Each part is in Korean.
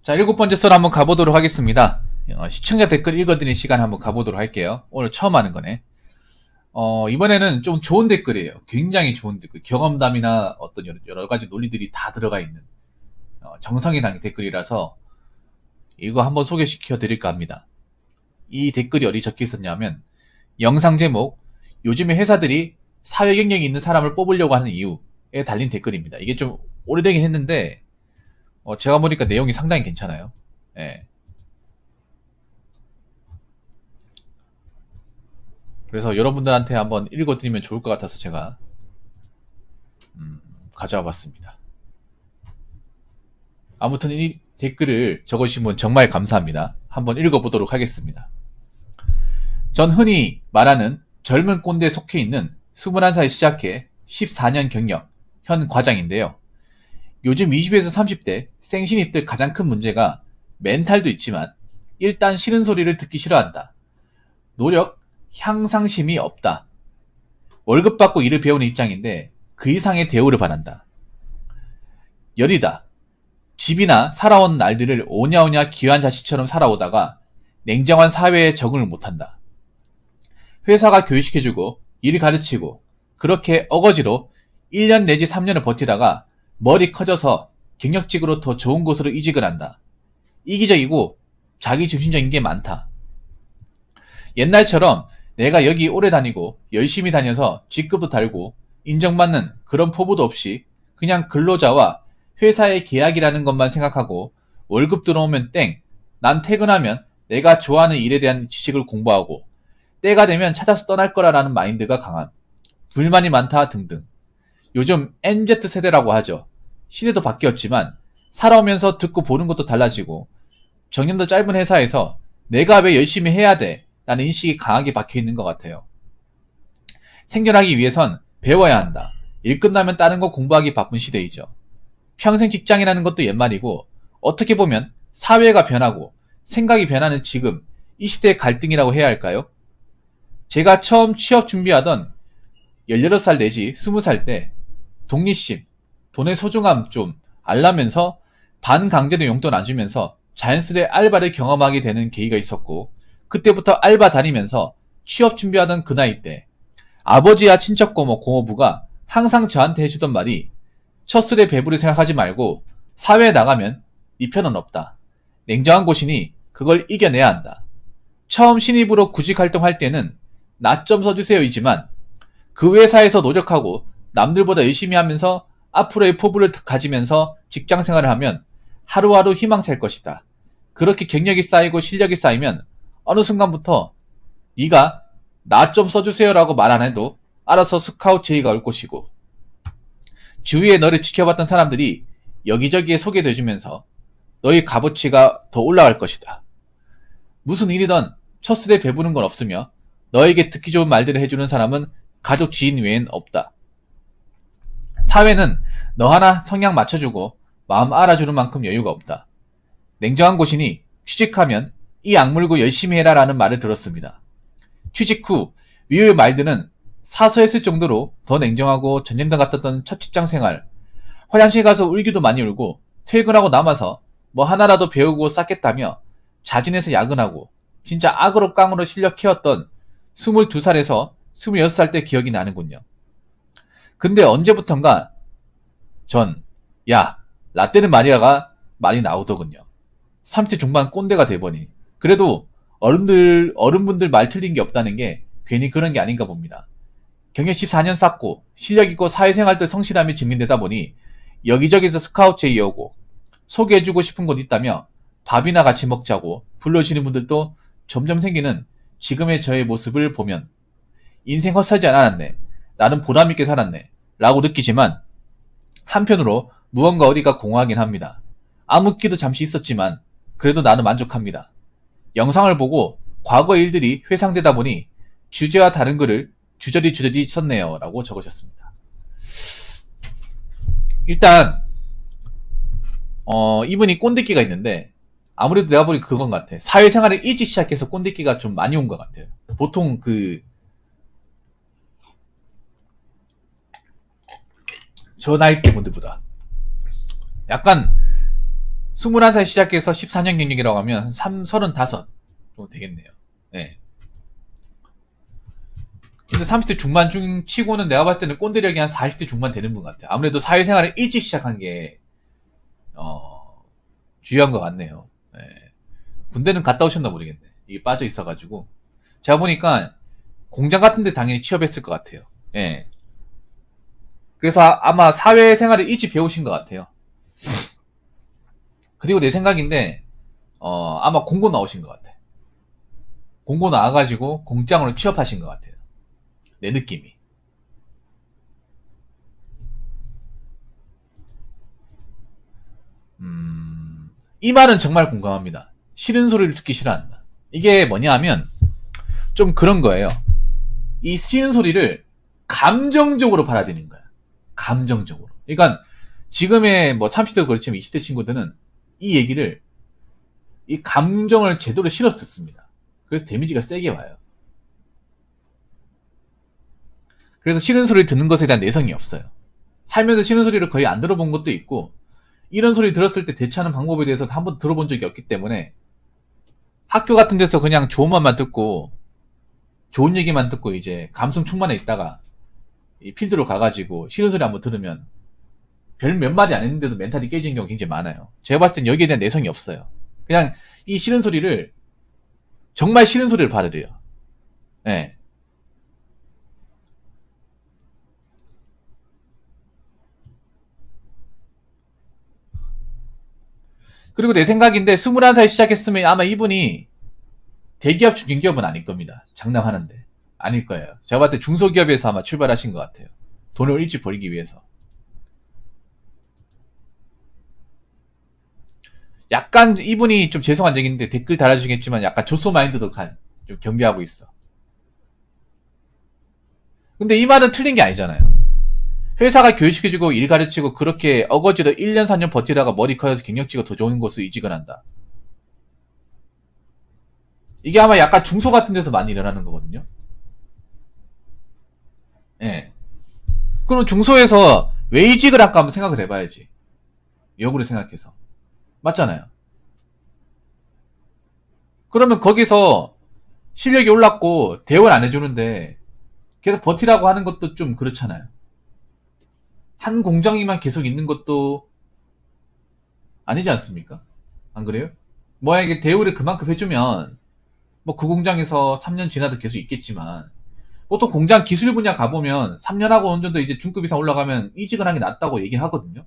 자, 7번째 썰 한번 가보도록 하겠습니다. 시청자 댓글 읽어드리는 시간 한번 가보도록 할게요. 오늘 처음 하는 거네. 이번에는 좀 좋은 댓글이에요. 굉장히 좋은 댓글. 경험담이나 어떤 여러 가지 논리들이 다 들어가 있는 정성이 담긴 댓글이라서 이거 한번 소개시켜 드릴까 합니다. 이 댓글이 어디 적혀 있었냐면, 영상 제목, 요즘에 회사들이 사회 경력이 있는 사람을 뽑으려고 하는 이유에 달린 댓글입니다. 이게 좀 오래되긴 했는데, 제가 보니까 내용이 상당히 괜찮아요. 예. 그래서 여러분들한테 한번 읽어드리면 좋을 것 같아서 제가 가져와 봤습니다. 아무튼 이 댓글을 적어주신 분 정말 감사합니다. 한번 읽어보도록 하겠습니다. 전 흔히 말하는 젊은 꼰대에 속해 있는 21살 시작해 14년 경력 현 과장인데요. 요즘 20에서 30대 생신입들 가장 큰 문제가 멘탈도 있지만 일단 싫은 소리를 듣기 싫어한다. 노력, 향상심이 없다. 월급 받고 일을 배우는 입장인데 그 이상의 대우를 바란다. 열이다. 집이나 살아온 날들을 오냐오냐 귀한 자식처럼 살아오다가 냉정한 사회에 적응을 못한다. 회사가 교육시켜주고 일 가르치고 그렇게 어거지로 1년 내지 3년을 버티다가 머리 커져서 경력직으로 더 좋은 곳으로 이직을 한다. 이기적이고 자기중심적인 게 많다. 옛날처럼 내가 여기 오래 다니고 열심히 다녀서 직급도 달고 인정받는 그런 포부도 없이 그냥 근로자와 회사의 계약이라는 것만 생각하고 월급 들어오면 땡, 난 퇴근하면 내가 좋아하는 일에 대한 지식을 공부하고 때가 되면 찾아서 떠날 거라라는 마인드가 강한, 불만이 많다 등등. 요즘 MZ세대라고 하죠. 시대도 바뀌었지만 살아오면서 듣고 보는 것도 달라지고 정년도 짧은 회사에서 내가 왜 열심히 해야 돼? 라는 인식이 강하게 박혀있는 것 같아요. 생존하기 위해선 배워야 한다. 일 끝나면 다른 거 공부하기 바쁜 시대이죠. 평생 직장이라는 것도 옛말이고 어떻게 보면 사회가 변하고 생각이 변하는 지금 이 시대의 갈등이라고 해야 할까요? 제가 처음 취업 준비하던 18살 내지 20살 때 독립심, 돈의 소중함 좀 알라면서 반강제로 용돈 안 주면서 자연스레 알바를 경험하게 되는 계기가 있었고 그때부터 알바 다니면서 취업 준비하던 그 나이 때 아버지와 친척 고모, 고모부가 항상 저한테 해주던 말이 첫 술에 배부를 생각하지 말고 사회에 나가면 네 편은 없다. 냉정한 곳이니 그걸 이겨내야 한다. 처음 신입으로 구직 활동할 때는 나 좀 써주세요이지만 그 회사에서 노력하고 남들보다 열심히 하면서 앞으로의 포부를 가지면서 직장 생활을 하면 하루하루 희망찰 것이다. 그렇게 경력이 쌓이고 실력이 쌓이면 어느 순간부터 네가 나 좀 써주세요라고 말 안 해도 알아서 스카우트 제의가 올 것이고 주위에 너를 지켜봤던 사람들이 여기저기에 소개돼주면서 너의 값어치가 더 올라갈 것이다. 무슨 일이든 첫 술에 배부른 건 없으며 너에게 듣기 좋은 말들을 해주는 사람은 가족 지인 외엔 없다. 사회는 너 하나 성향 맞춰주고 마음 알아주는 만큼 여유가 없다. 냉정한 곳이니 취직하면 이 악물고 열심히 해라 라는 말을 들었습니다. 취직 후 위의 말들은 사소했을 정도로 더 냉정하고 전쟁터 같았던 첫 직장 생활, 화장실 가서 울기도 많이 울고 퇴근하고 남아서 뭐 하나라도 배우고 쌓겠다며 자진해서 야근하고 진짜 악으로 깡으로 실력 키웠던 22살에서 26살 때 기억이 나는군요. 근데 언제부턴가 라떼는 마리아가 많이 나오더군요. 30대 중반 꼰대가 돼보니 그래도 어른분들 말 틀린 게 없다는 게 괜히 그런 게 아닌가 봅니다. 경력 14년 쌓고 실력 있고 사회생활도 성실함이 증명되다 보니 여기저기서 스카우트 제의 오고 소개해주고 싶은 곳 있다며 밥이나 같이 먹자고 불러주시는 분들도 점점 생기는 지금의 저의 모습을 보면 인생 헛살지 않았네. 나는 보람있게 살았네. 라고 느끼지만 한편으로 무언가 어디가 공허하긴 합니다. 암흑기도 잠시 있었지만 그래도 나는 만족합니다. 영상을 보고 과거 일들이 회상되다 보니 주제와 다른 글을 주저리 썼네요. 라고 적으셨습니다. 일단 이분이 꼰대끼가 있는데 아무래도 내가 보니 그건 같아. 사회생활을 일찍 시작해서 꼰대끼가 좀 많이 온 것 같아요. 보통 저 나이 때 분들보다 약간 21살 시작해서 14년 경력이라고 하면 한 35 정도 되겠네요. 예. 근데 30대 중반 중 치고는 내가 봤을 때는 꼰대력이 한 40대 중반 되는 분 같아요. 아무래도 사회생활을 일찍 시작한 게, 주요한 것 같네요. 예. 군대는 갔다 오셨나 모르겠네. 이게 빠져 있어가지고. 제가 보니까 공장 같은 데 당연히 취업했을 것 같아요. 예. 그래서 아마 사회생활을 일찍 배우신 것 같아요. 그리고 내 생각인데, 아마 공고 나오신 것 같아. 공고 나와가지고 공장으로 취업하신 것 같아요. 내 느낌이. 이 말은 정말 공감합니다. 싫은 소리를 듣기 싫어한다. 이게 뭐냐 하면, 좀 그런 거예요. 이 싫은 소리를 감정적으로 받아들이는 거야. 감정적으로. 그러니까, 지금의 뭐 30대도 그렇지만 20대 친구들은 이 얘기를, 이 감정을 제대로 실어서 듣습니다. 그래서 데미지가 세게 와요. 그래서 싫은 소리를 듣는 것에 대한 내성이 없어요. 살면서 싫은 소리를 거의 안 들어본 것도 있고, 이런 소리 들었을 때 대처하는 방법에 대해서 한 번도 들어본 적이 없기 때문에 학교 같은 데서 그냥 좋은 말만 듣고 좋은 얘기만 듣고 이제 감성 충만해 있다가 이 필드로 가가지고 싫은 소리 한번 들으면 별 몇 마디 안 했는데도 멘탈이 깨지는 경우가 굉장히 많아요. 제가 봤을 땐 여기에 대한 내성이 없어요. 그냥 이 싫은 소리를 정말 싫은 소리를 받아들여요. 예. 그리고 내 생각인데 21살 시작했으면 아마 이분이 대기업 중견기업은 아닐 겁니다. 장담하는데. 아닐 거예요. 제가 봤을 때 중소기업에서 아마 출발하신 것 같아요. 돈을 일찍 벌기 위해서. 약간 이분이 좀 죄송한 얘기인데 댓글 달아주시겠지만 약간 조소 마인드도 좀 경비하고 있어. 근데 이 말은 틀린 게 아니잖아요. 회사가 교육시켜주고 일 가르치고 그렇게 어거지로 1년 4년 버티다가 머리 커져서 경력치가 더 좋은 곳으로 이직을 한다. 이게 아마 약간 중소 같은 데서 많이 일어나는 거거든요. 예. 그럼 중소에서 왜 이직을 할까 한번 생각을 해봐야지. 역으로 생각해서. 맞잖아요. 그러면 거기서 실력이 올랐고 대우를 안 해주는데 계속 버티라고 하는 것도 좀 그렇잖아요. 한 공장이만 계속 있는 것도 아니지 않습니까? 안 그래요? 만약에 대우를 그만큼 해주면 뭐 그 공장에서 3년 지나도 계속 있겠지만 보통 공장 기술 분야 가보면 3년하고 어느 정도 이제 중급 이상 올라가면 이직을 하는 게 낫다고 얘기하거든요.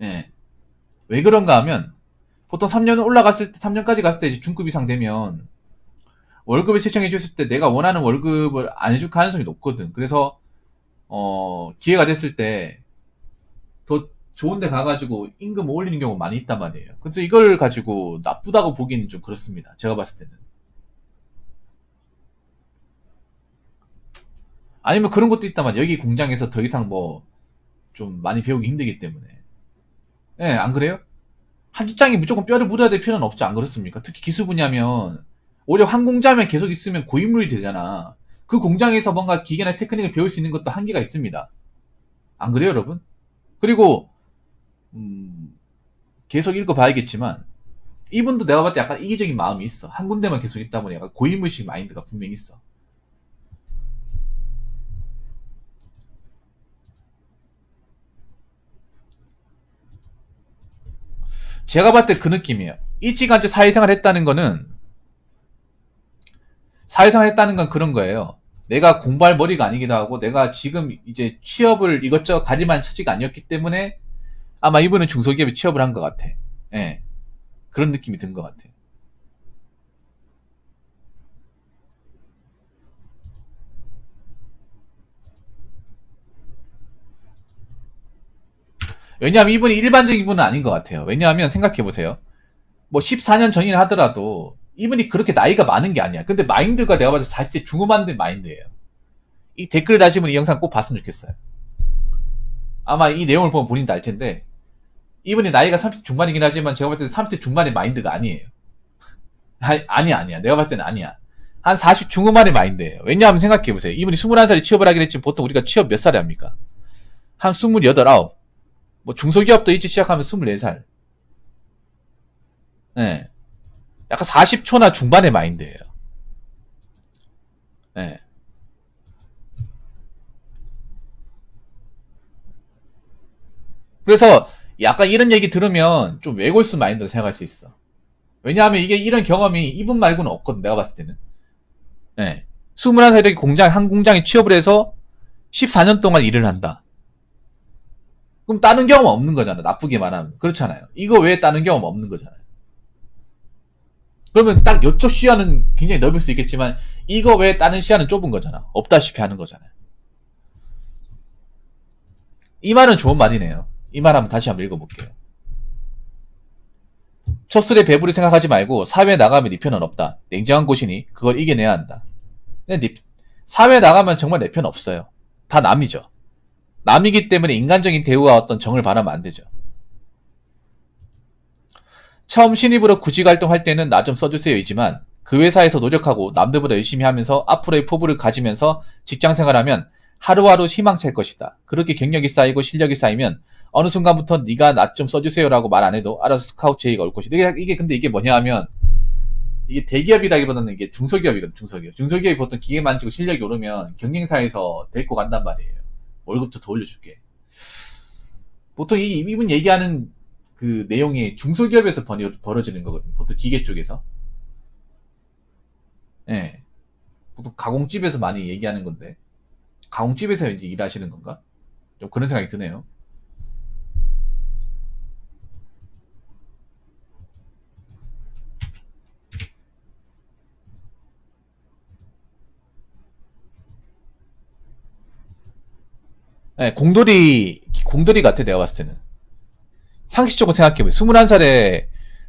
예. 왜 그런가 하면 보통 3년 올라갔을 때 3년까지 갔을 때 이제 중급 이상 되면 월급을 책정해 줬을 때 내가 원하는 월급을 안 해줄 가능성이 높거든. 그래서 기회가 됐을 때 더 좋은 데 가가지고 임금 올리는 경우가 많이 있단 말이에요. 그래서 이걸 가지고 나쁘다고 보기는 좀 그렇습니다. 제가 봤을 때는. 아니면 그런 것도 있단 말이에요. 여기 공장에서 더 이상 뭐 좀 많이 배우기 힘들기 때문에. 예, 안 그래요? 한 직장이 무조건 뼈를 묻어야 될 필요는 없지, 안 그렇습니까? 특히 기술 분야면 오히려 한 공장에 계속 있으면 고인물이 되잖아. 그 공장에서 뭔가 기계나 테크닉을 배울 수 있는 것도 한계가 있습니다. 안 그래요, 여러분? 그리고 계속 읽어봐야겠지만 이분도 내가 봤을 때 약간 이기적인 마음이 있어. 한 군데만 계속 있다 보니 약간 고인물식 마인드가 분명히 있어. 제가 봤을 때 그 느낌이에요. 일찌감치 사회생활 했다는 거는 사회생활 했다는 건 그런 거예요. 내가 공부할 머리가 아니기도 하고 내가 지금 이제 취업을 이것저것 가릴만한 처지가 아니었기 때문에 아마 이분은 중소기업에 취업을 한 것 같아. 예. 그런 느낌이 든 것 같아. 왜냐하면 이분이 일반적인 분은 아닌 것 같아요. 왜냐하면 생각해보세요. 뭐 14년 전이라 하더라도 이분이 그렇게 나이가 많은 게 아니야. 근데 마인드가 내가 봐도 40대 중후반대 마인드예요. 이 댓글 다시면 이 영상 꼭 봤으면 좋겠어요. 아마 이 내용을 보면 본인도 알 텐데 이분이 나이가 30대 중반이긴 하지만 제가 봤을 때 30대 중반의 마인드가 아니에요. 아니야. 내가 봤을 때는 아니야. 한 40 중후반의 마인드예요. 왜냐하면 생각해보세요. 이분이 21살에 취업을 하긴 했지만 보통 우리가 취업 몇 살에 합니까? 한 28, 9. 뭐 중소기업도 일찍 시작하면 24살. 예. 약간 40초나 중반의 마인드예요. 예. 그래서 약간 이런 얘기 들으면 좀 외골수 마인드로 생각할 수 있어. 왜냐하면 이게 이런 경험이 이분 말고는 없거든, 내가 봤을 때는. 예. 21살 이렇게 한 공장에 취업을 해서 14년 동안 일을 한다. 그럼 다른 경험 없는 거잖아, 나쁘게 말하면. 그렇잖아요. 이거 외에 다른 경험 없는 거잖아요. 그러면 딱 이쪽 시야는 굉장히 넓을 수 있겠지만 이거 외에 다른 시야는 좁은 거잖아. 없다시피 하는 거잖아요. 이 말은 좋은 말이네요. 이 말 한번 다시 한번 읽어볼게요. 첫 술에 배부리 생각하지 말고 사회에 나가면 네 편은 없다. 냉정한 곳이니 그걸 이겨내야 한다. 근데 사회에 나가면 정말 내 편 없어요. 다 남이죠. 남이기 때문에 인간적인 대우와 어떤 정을 바라면 안 되죠. 처음 신입으로 구직 활동할 때는 나 좀 써주세요 이지만 그 회사에서 노력하고 남들보다 열심히 하면서 앞으로의 포부를 가지면서 직장 생활하면 하루하루 희망찰 것이다. 그렇게 경력이 쌓이고 실력이 쌓이면 어느 순간부터 네가 나 좀 써주세요라고 말 안 해도 알아서 스카우트 제의가 올 것이다. 이게 근데 이게 뭐냐 하면 이게 대기업이라기보다는 이게 중소기업이거든. 중소기업이 보통 기계 만지고 실력이 오르면 경쟁사에서 데리고 간단 말이에요. 월급도 더 올려줄게. 보통 이분 얘기하는 그 내용이 중소기업에서 벌어지는 거거든요. 보통 기계 쪽에서. 예. 보통 가공집에서 많이 얘기하는 건데. 가공집에서 이제 일하시는 건가? 좀 그런 생각이 드네요. 예, 공돌이 같아, 내가 봤을 때는. 상식적으로 생각해보면, 21살에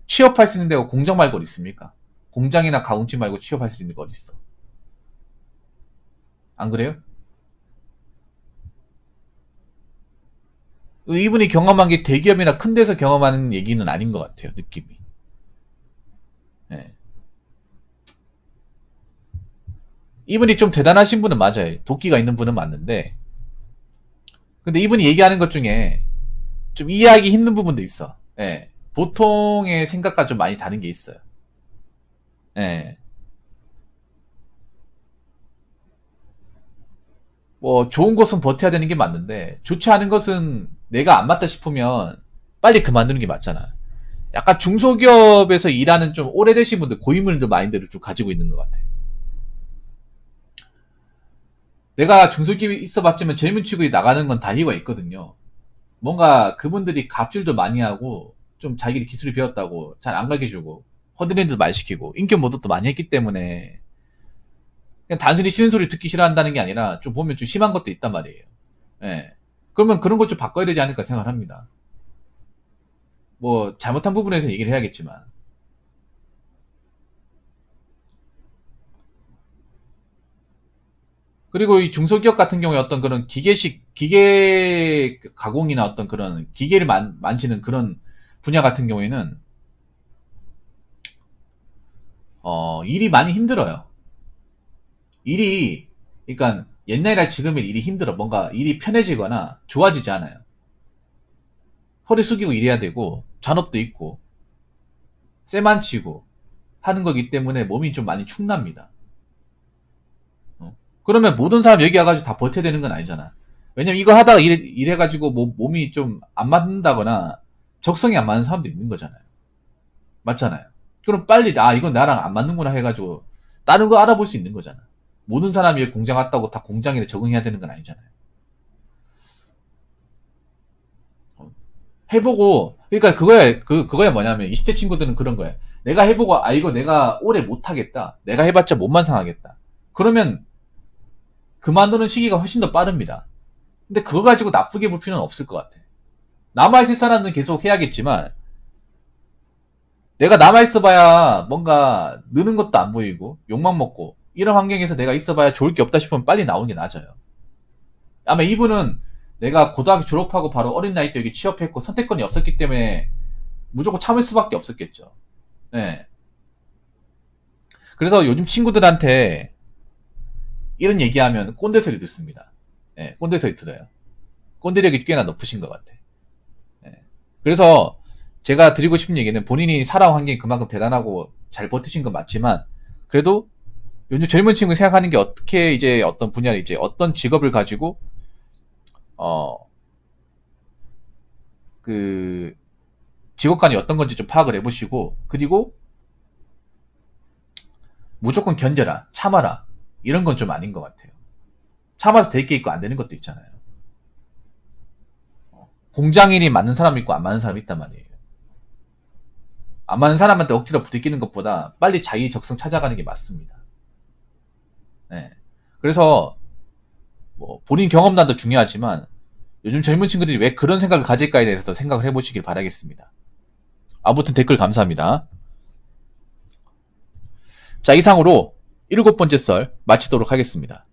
취업할 수 있는 데가 공장 말고 어디 있습니까? 공장이나 가공집 말고 취업할 수 있는 거 어디 있어? 안 그래요? 이분이 경험한 게 대기업이나 큰 데서 경험하는 얘기는 아닌 것 같아요, 느낌이. 예. 이분이 좀 대단하신 분은 맞아요. 도끼가 있는 분은 맞는데, 근데 이분이 얘기하는 것 중에 좀 이해하기 힘든 부분도 있어. 예. 보통의 생각과 좀 많이 다른 게 있어요. 예. 뭐 좋은 것은 버텨야 되는 게 맞는데 좋지 않은 것은 내가 안 맞다 싶으면 빨리 그만두는 게 맞잖아. 약간 중소기업에서 일하는 좀 오래되신 분들, 고인물들 마인드를 좀 가지고 있는 것 같아. 내가 중소기업에 있어봤지만 젊은 친구들이 나가는 건 다 이유가 있거든요. 뭔가 그분들이 갑질도 많이 하고 좀 자기들이 기술이 배웠다고 잘 안 가르쳐주고 허드렛도 많이 시키고 인격 모독도 많이 했기 때문에 그냥 단순히 싫은 소리 듣기 싫어한다는 게 아니라 좀 보면 좀 심한 것도 있단 말이에요. 예. 그러면 그런 것 좀 바꿔야 되지 않을까 생각을 합니다. 뭐 잘못한 부분에서 얘기를 해야겠지만. 그리고 이 중소기업 같은 경우에 어떤 그런 기계 가공이나 어떤 그런 기계를 만지는 그런 분야 같은 경우에는 일이 많이 힘들어요. 일이 그러니까 옛날이나 지금의 일이 힘들어. 뭔가 일이 편해지거나 좋아지지 않아요. 허리 숙이고 일해야 되고 잔업도 있고 쇠만 치고 하는 거기 때문에 몸이 좀 많이 축납니다. 그러면 모든 사람 여기 와가지고 다 버텨야 되는 건 아니잖아. 왜냐면 이거 하다가 일해가지고 몸이 좀 안 맞는다거나 적성이 안 맞는 사람도 있는 거잖아요. 맞잖아요. 그럼 빨리 이건 나랑 안 맞는구나 해가지고 다른 거 알아볼 수 있는 거잖아. 모든 사람이 공장 왔다고 다 공장에 적응해야 되는 건 아니잖아요. 해보고 그러니까 그거야 뭐냐면 20대 친구들은 그런 거야. 내가 해보고 이거 내가 오래 못하겠다. 내가 해봤자 몸만 상하겠다. 그러면 그만두는 시기가 훨씬 더 빠릅니다. 근데 그거 가지고 나쁘게 볼 필요는 없을 것 같아. 남아있을 사람은 계속 해야겠지만 내가 남아있어봐야 뭔가 느는 것도 안 보이고 욕만 먹고 이런 환경에서 내가 있어봐야 좋을 게 없다 싶으면 빨리 나오는 게 맞아요. 아마 이분은 내가 고등학교 졸업하고 바로 어린 나이 때 여기 취업했고 선택권이 없었기 때문에 무조건 참을 수밖에 없었겠죠. 네. 그래서 요즘 친구들한테 이런 얘기하면 꼰대 소리 듣습니다. 네, 꼰대 소리 들어요. 꼰대력이 꽤나 높으신 것 같아. 네. 그래서 제가 드리고 싶은 얘기는 본인이 살아온 환경이 그만큼 대단하고 잘 버티신 건 맞지만 그래도 요즘 젊은 친구 생각하는 게 어떻게 이제 어떤 분야를 이제 어떤 직업을 가지고 그 직업관이 어떤 건지 좀 파악을 해보시고 그리고 무조건 견뎌라, 참아라 이런 건 좀 아닌 것 같아요. 참아서 될 게 있고 안 되는 것도 있잖아요. 공장일이 맞는 사람 있고 안 맞는 사람 있단 말이에요. 안 맞는 사람한테 억지로 부대끼는 것보다 빨리 자기 적성 찾아가는 게 맞습니다. 네. 그래서 뭐 본인 경험담도 중요하지만 요즘 젊은 친구들이 왜 그런 생각을 가질까에 대해서 더 생각을 해보시길 바라겠습니다. 아무튼 댓글 감사합니다. 자, 이상으로 7번째 썰 마치도록 하겠습니다.